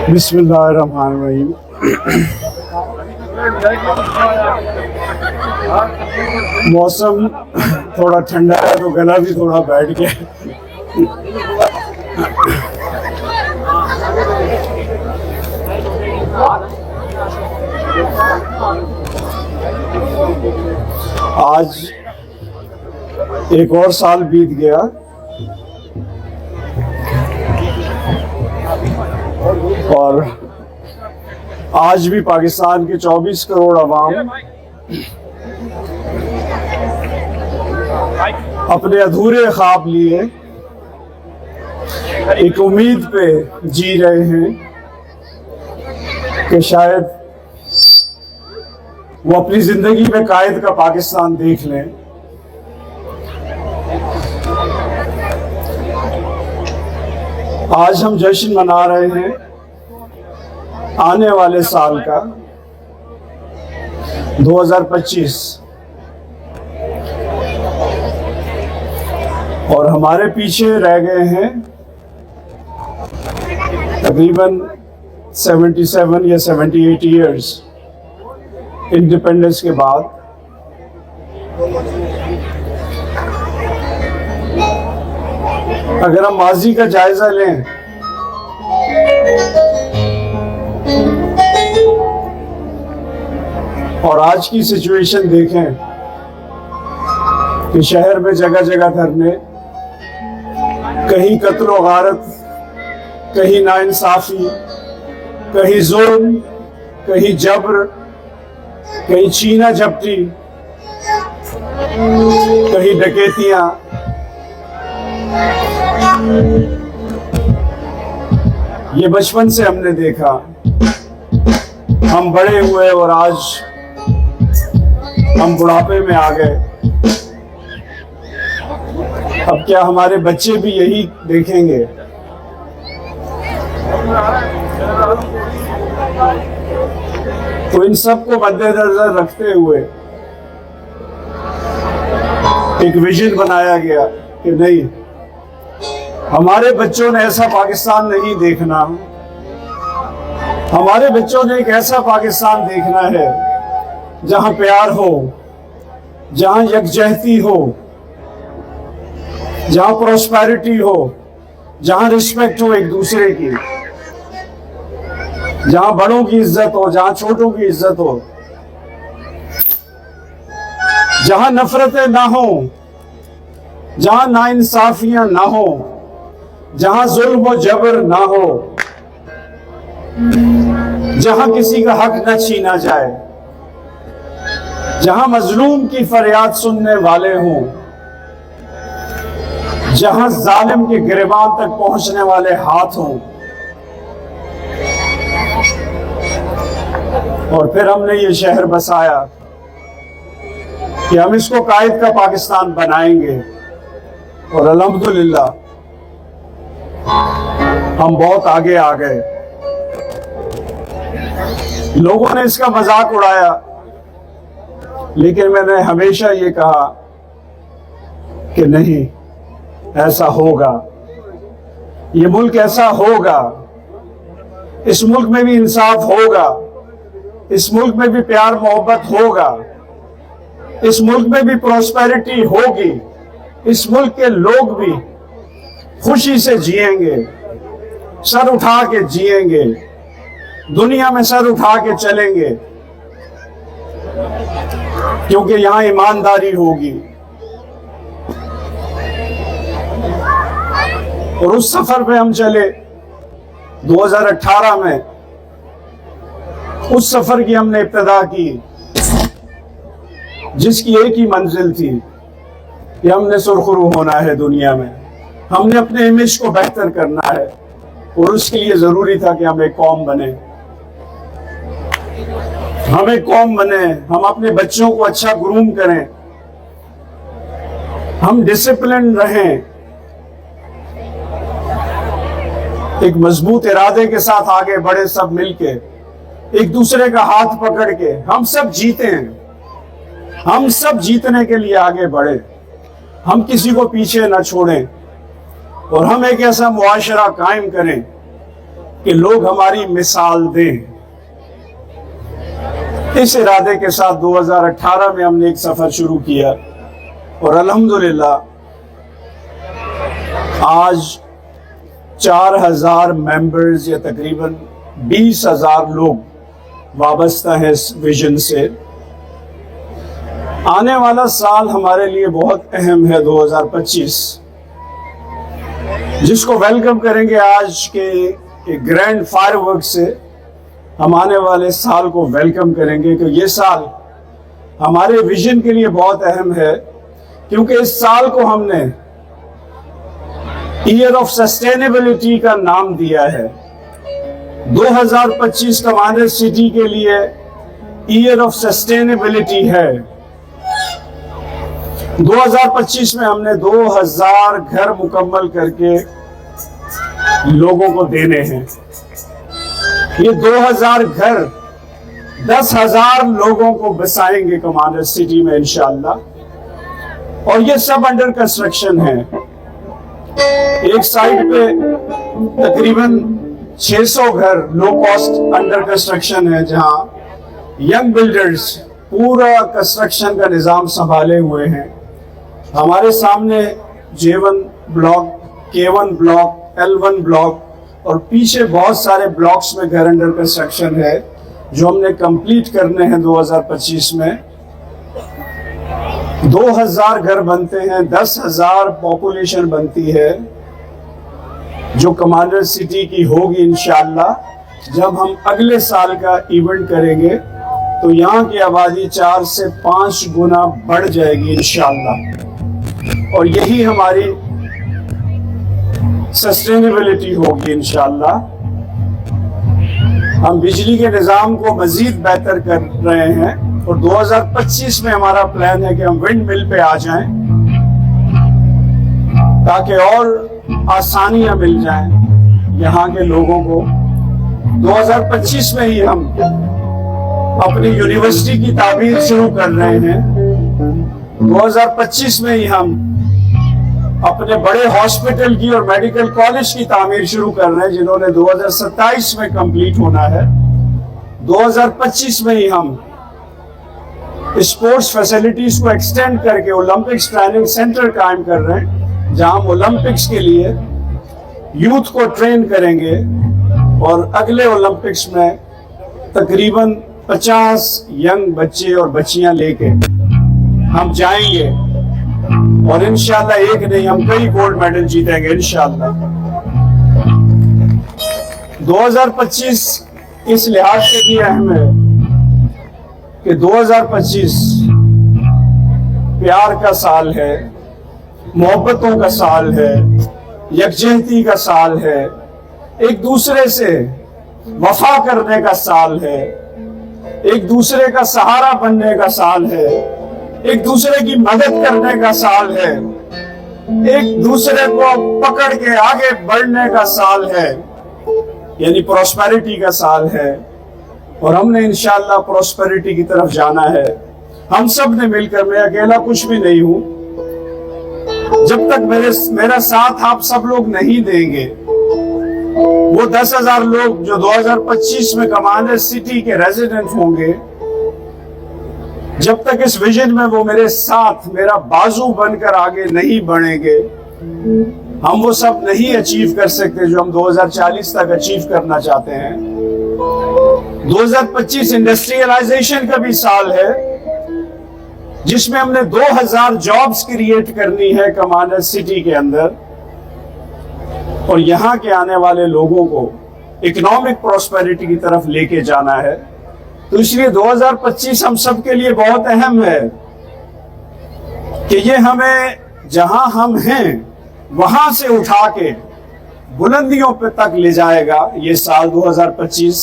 बिस्मिल्लाहिर्रहमानिर्रहीम। मौसम थोड़ा ठंडा है तो गला भी थोड़ा बैठ गया। आज एक और साल बीत गया और आज भी पाकिस्तान के 24 करोड़ अवाम अपने अधूरे ख्वाब लिए एक उम्मीद पे जी रहे हैं कि शायद वो अपनी जिंदगी में कायद का पाकिस्तान देख लें। आज हम जश्न मना रहे हैं आने वाले साल का 2025 और हमारे पीछे रह गए हैं तकरीबन 77 या 78 इयर्स इंडिपेंडेंस के बाद। अगर हम माजी का जायजा लें और आज की सिचुएशन देखें कि शहर में जगह जगह धरने, कहीं कत्ल व गारत, कहीं नाइंसाफी, कहीं जुल्म, कहीं जबर, कहीं छीना झपटी, कहीं डकैतियां। ये बचपन से हमने देखा, हम बड़े हुए और आज हम बुढ़ापे में आ गए। अब क्या हमारे बच्चे भी यही देखेंगे? तो इन सब को मद्देनजर रखते हुए एक विजन बनाया गया कि नहीं, हमारे बच्चों ने ऐसा पाकिस्तान नहीं देखना। हमारे बच्चों ने एक ऐसा पाकिस्तान देखना है जहां प्यार हो, जहां यकजहती हो, जहां प्रोस्पेरिटी हो, जहां रिस्पेक्ट हो एक दूसरे की, जहां बड़ों की इज्जत हो, जहां छोटों की इज्जत हो, जहां नफरतें ना हो, जहां नाइंसाफियां ना हो, जहां जुल्म व जबर ना हो, जहां किसी का हक न छीना जाए, जहां मजलूम की फरियाद सुनने वाले हों, जहां जालिम के गिरबान तक पहुंचने वाले हाथ हों। और फिर हमने ये शहर बसाया कि हम इसको कायद का पाकिस्तान बनाएंगे और अल्हम्दुलिल्लाह हम बहुत आगे आ गए। लोगों ने इसका मजाक उड़ाया, लेकिन मैंने हमेशा ये कहा कि नहीं, ऐसा होगा, ये मुल्क ऐसा होगा, इस मुल्क में भी इंसाफ होगा, इस मुल्क में भी प्यार मोहब्बत होगा, इस मुल्क में भी प्रोस्पेरिटी होगी, इस मुल्क के लोग भी खुशी से जिएंगे, सर उठा के जिएंगे, दुनिया में सर उठा के चलेंगे, क्योंकि यहां ईमानदारी होगी। और उस सफर पे हम चले 2018 में, उस सफर की हमने इब्तिदा की जिसकी एक ही मंजिल थी कि हमने सुरखरू होना है दुनिया में, हमने अपने इमेज को बेहतर करना है और उसके लिए जरूरी था कि हम एक कौम बने, हम एक कौम बने, हम अपने बच्चों को अच्छा ग्रूम करें, हम डिसिप्लिन रहें, एक मजबूत इरादे के साथ आगे बढ़े, सब मिलके एक दूसरे का हाथ पकड़ के हम सब जीते हैं, हम सब जीतने के लिए आगे बढ़े, हम किसी को पीछे न छोड़ें और हम एक ऐसा मुआशरा कायम करें कि लोग हमारी मिसाल दें। इस इरादे के साथ 2018 में हमने एक सफर शुरू किया और अल्हम्दुलिल्लाह आज 4000 मेंबर्स या तकरीबन 20,000 लोग वाबस्ता है इस विजन से। आने वाला साल हमारे लिए बहुत अहम है 2025, जिसको वेलकम करेंगे आज के ग्रैंड फायरवर्क से। हम आने वाले साल को वेलकम करेंगे कि ये साल हमारे विजन के लिए बहुत अहम है, क्योंकि इस साल को हमने ईयर ऑफ सस्टेनेबिलिटी का नाम दिया है। 2025 कमांडर सिटी के लिए ईयर ऑफ सस्टेनेबिलिटी है। 2025 में हमने 2000 घर मुकम्मल करके लोगों को देने हैं। ये 2000 घर 10,000 लोगों को बसाएंगे कमांडर सिटी में इंशाअल्लाह, और ये सब अंडर कंस्ट्रक्शन है। एक साइड पे तकरीबन 600 घर लो कॉस्ट अंडर कंस्ट्रक्शन है, जहां यंग बिल्डर्स पूरा कंस्ट्रक्शन का निजाम संभाले हुए हैं। हमारे सामने J1 block, K1 block, L1 block और पीछे बहुत सारे ब्लॉक्स में घर अंडर कंस्ट्रक्शन है, जो हमने कंप्लीट करने हैं 2025 में। 2000 घर बनते हैं, 10,000 पॉपुलेशन बनती है, जो कमांडर सिटी की होगी इंशाअल्लाह। जब हम अगले साल का इवेंट करेंगे तो यहाँ की आबादी 4 से 5 गुना बढ़ जाएगी इंशाअल्लाह, और यही हमारी सस्टेनेबिलिटी होगी इंशाअल्लाह। हम बिजली के निजाम को मजीद बेहतर कर रहे हैं और 2025 में हमारा प्लान है कि हम विंड मिल पे आ जाएं, ताकि और आसानियां मिल जाएं यहाँ के लोगों को। 2025 में ही हम अपनी यूनिवर्सिटी की तामीर शुरू कर रहे हैं। 2025 में ही हम अपने बड़े हॉस्पिटल की और मेडिकल कॉलेज की तामीर शुरू कर रहे हैं, जिन्होंने 2027 में कंप्लीट होना है। 2025 में ही हम स्पोर्ट्स फैसिलिटीज को एक्सटेंड करके ओलंपिक्स ट्रेनिंग सेंटर कायम कर रहे हैं, जहां हम ओलंपिक्स के लिए यूथ को ट्रेन करेंगे और अगले ओलंपिक्स में तकरीबन 50 यंग बच्चे और बच्चियां लेके हम जाएंगे, और इंशाल्लाह एक नहीं हम कई गोल्ड मेडल जीतेंगे इंशाल्लाह। 2025 इस लिहाज से भी अहम है कि 2025 प्यार का साल है, मोहब्बतों का साल है, यकजहती का साल है, एक दूसरे से वफा करने का साल है, एक दूसरे का सहारा बनने का साल है, एक दूसरे की मदद करने का साल है, एक दूसरे को पकड़ के आगे बढ़ने का साल है, यानी प्रॉस्पेरिटी का साल है। और हमने इंशाअल्लाह प्रॉस्पेरिटी की तरफ जाना है। हम सब ने मिलकर, मैं अकेला कुछ भी नहीं हूं, जब तक मेरा साथ आप सब लोग नहीं देंगे, वो 10,000 लोग जो 2025 में कमांडर सिटी के रेजिडेंट होंगे, जब तक इस विजन में वो मेरे साथ मेरा बाजू बनकर आगे नहीं बढ़ेंगे, हम वो सब नहीं अचीव कर सकते जो हम 2040 तक अचीव करना चाहते हैं। 2025 इंडस्ट्रियलाइजेशन का भी साल है, जिसमें हमने 2000 जॉब्स क्रिएट करनी है कमांडर सिटी के अंदर, और यहाँ के आने वाले लोगों को इकोनॉमिक प्रॉस्पेरिटी की तरफ लेके जाना है। तो इसलिए 2025 हम सब के लिए बहुत अहम है कि ये हमें जहां हम हैं वहां से उठा के बुलंदियों पे तक ले जाएगा ये साल 2025।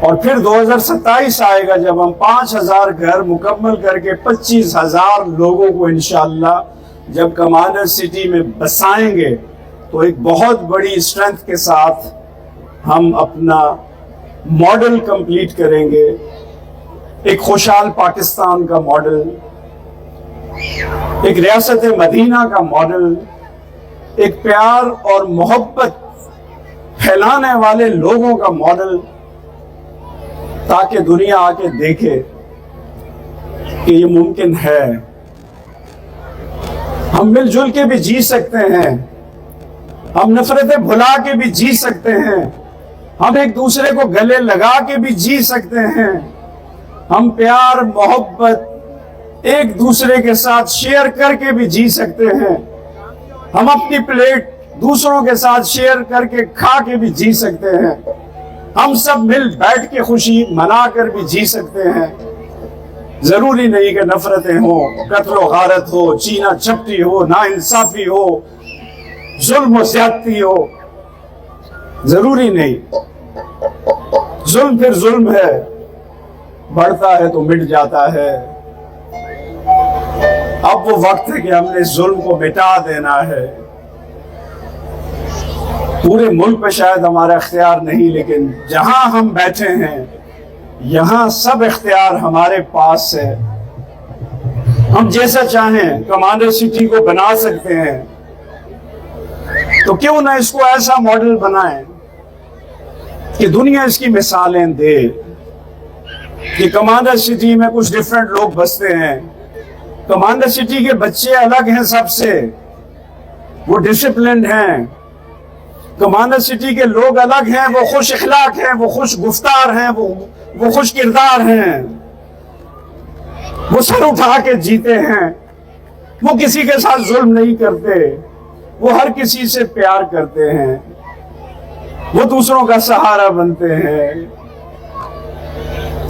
और फिर 2027 आएगा, जब हम 5000 घर मुकम्मल करके 25,000 लोगों को इंशाअल्लाह जब कमांडर सिटी में बसाएंगे, तो एक बहुत बड़ी स्ट्रेंथ के साथ हम अपना मॉडल कंप्लीट करेंगे, एक खुशहाल पाकिस्तान का मॉडल, एक रियासत मदीना का मॉडल, एक प्यार और मोहब्बत फैलाने वाले लोगों का मॉडल, ताकि दुनिया आके देखे कि ये मुमकिन है। हम मिलजुल के भी जी सकते हैं, हम नफरतें भुला के भी जी सकते हैं, हम एक दूसरे को गले लगा के भी जी सकते हैं, हम प्यार मोहब्बत एक दूसरे के साथ शेयर करके भी जी सकते हैं, हम अपनी प्लेट दूसरों के साथ शेयर करके खा के भी जी सकते हैं, हम सब मिल बैठ के खुशी मना कर भी जी सकते हैं। जरूरी नहीं कि नफरतें हो, कत्लो गारत हो, चीना चपटी हो, नाइंसाफी हो, जुल्म और ज्यादती हो, जरूरी नहीं। जुल्म फिर जुल्म है, बढ़ता है तो मिट जाता है। अब वो वक्त है कि हमने जुल्म को मिटा देना है। पूरे मुल्क पे शायद हमारा इख्तियार नहीं, लेकिन जहां हम बैठे हैं यहां सब इख्तियार हमारे पास है। हम जैसा चाहें कमांडर सिटी को बना सकते हैं, तो क्यों ना इसको ऐसा मॉडल बनाएं कि दुनिया इसकी मिसालें दे कि कमांडर सिटी में कुछ डिफरेंट लोग बसते हैं। कमांडर सिटी के बच्चे अलग हैं सबसे, वो डिसिप्लिन्ड हैं। कमांडर सिटी के लोग अलग हैं, वो खुश इखलाक हैं, वो खुश गुफ्तार हैं, वो खुश किरदार हैं, वो सर उठा के जीते हैं, वो किसी के साथ जुल्म नहीं करते, वो हर किसी से प्यार करते हैं, वो दूसरों का सहारा बनते हैं।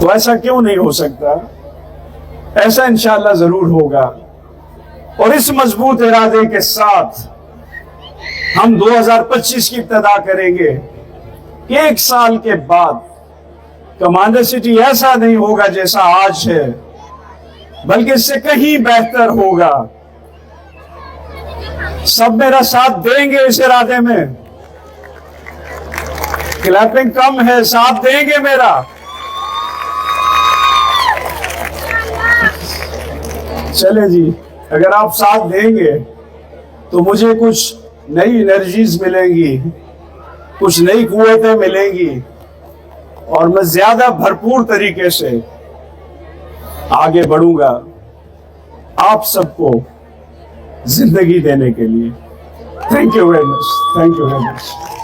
तो ऐसा क्यों नहीं हो सकता? ऐसा इंशाअल्लाह जरूर होगा। और इस मजबूत इरादे के साथ हम 2025 की इब्तिदा करेंगे कि 1 साल के बाद कमांडर सिटी ऐसा नहीं होगा जैसा आज है, बल्कि इससे कहीं बेहतर होगा। सब मेरा साथ देंगे इस इरादे में? क्लैपिंग कम है, साथ देंगे मेरा? चले जी, अगर आप साथ देंगे तो मुझे कुछ नई एनर्जीज मिलेंगी, कुछ नई कुव्वतें मिलेंगी, और मैं ज्यादा भरपूर तरीके से आगे बढ़ूंगा आप सबको जिंदगी देने के लिए। Thank you very much, thank you very much.